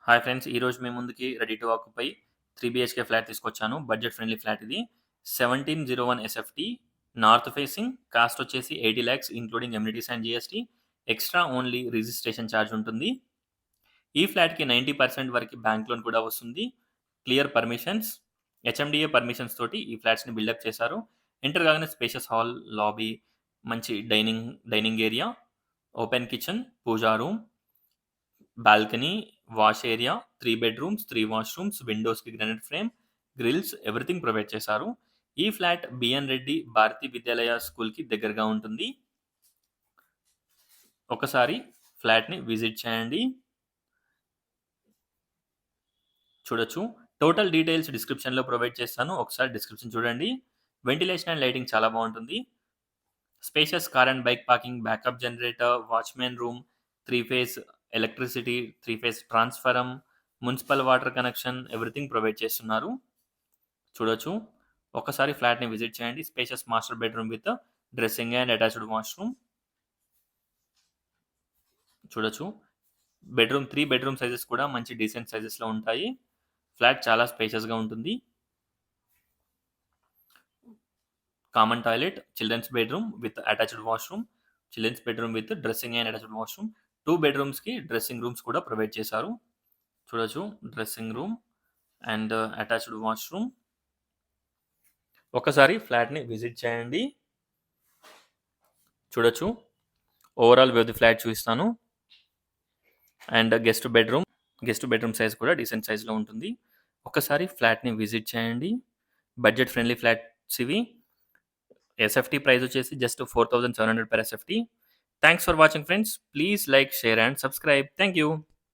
Hi friends! ఈరోజు మీ ముందుకి ready to occupy 3 BHK flat తీసుకొచ్చాను. బడ్జెట్ ఫ్రెండ్లీ ఫ్లాట్ ఇది. 1701 ఎస్ఎఫ్టీ నార్త్ ఫేసింగ్. కాస్ట్ వచ్చేసి 80 lakhs including amenities and GST. Extra only registration charge ఉంటుంది. ఈ ఫ్లాట్‌కి 90% వరకు బ్యాంక్ లోన్ కూడా వస్తుంది. క్లియర్ పర్మిషన్స్, హెచ్ఎండిఏ పర్మిషన్స్ తోటి ఈ ఫ్లాట్స్‌ని బిల్డప్ చేశారు. ఎంటర్ కాగానే స్పేషియస్ హాల్, లాబీ, మంచి dining area, open kitchen, puja room, balcony, wash area, 3 bedrooms, 3 washrooms, విండోస్‌కి granite frame, grills everything provide చేశారు. ఈ ఫ్లాట్ బిఎన్ రెడ్డి భారతి విద్యాలయ స్కూల్‌కి దగ్గరగా ఉంటుంది. ఒకసారి ఫ్లాట్‌ని విజిట్ చేయండి. చూడొచ్చు. టోటల్ డీటెయిల్స్ డిస్క్రిప్షన్‌లో ప్రొవైడ్ చేస్తాను. ఒకసారి డిస్క్రిప్షన్ చూడండి. వెంటిలేషన్ అండ్ లైటింగ్ చాలా బావుంటుంది. Spacious car and bike parking, backup generator, watchmen room, 3 phase electricity, 3 phase transformer, municipal water connection everything provide చేస్తున్నారు. చూడొచ్చు. ఒక్కసారి ఫ్లాట్‌ని విజిట్ చేయండి. Spacious master bedroom with dressing and attached washroom. చూడొచ్చు. 3 bedroom sizes కూడా మంచి డీసెంట్ సైజెస్‌లో ఉంటాయి. ఫ్లాట్ చాలా స్పేషియస్‌గా ఉంటుంది. Common toilet, children's bedroom with attached washroom, children's bedroom with dressing and attached washroom. 2 బెడ్‌రూమ్స్‌కి డ్రెస్సింగ్ రూమ్స్ కూడా ప్రొవైడ్ చేశారు. చూడొచ్చు. Dressing room and attached washroom. ఒకసారి ఫ్లాట్‌ని విజిట్ చేయండి. చూడొచ్చు. Overall view of the flat చూపిస్తాను. అండ్ గెస్ట్ బెడ్‌రూమ్ సైజ్ కూడా డీసెంట్ సైజ్‌లో ఉంటుంది. ఒక్కసారి ఫ్లాట్‌ని విజిట్ చేయండి. బడ్జెట్ ఫ్రెండ్లీ ఫ్లాట్స్ ఇవి. ఎస్ఎఫ్టీ ప్రైస్ వచ్చేసి just 4700 per SFT. Thanks for watching friends. Please like, share and subscribe. Thank you.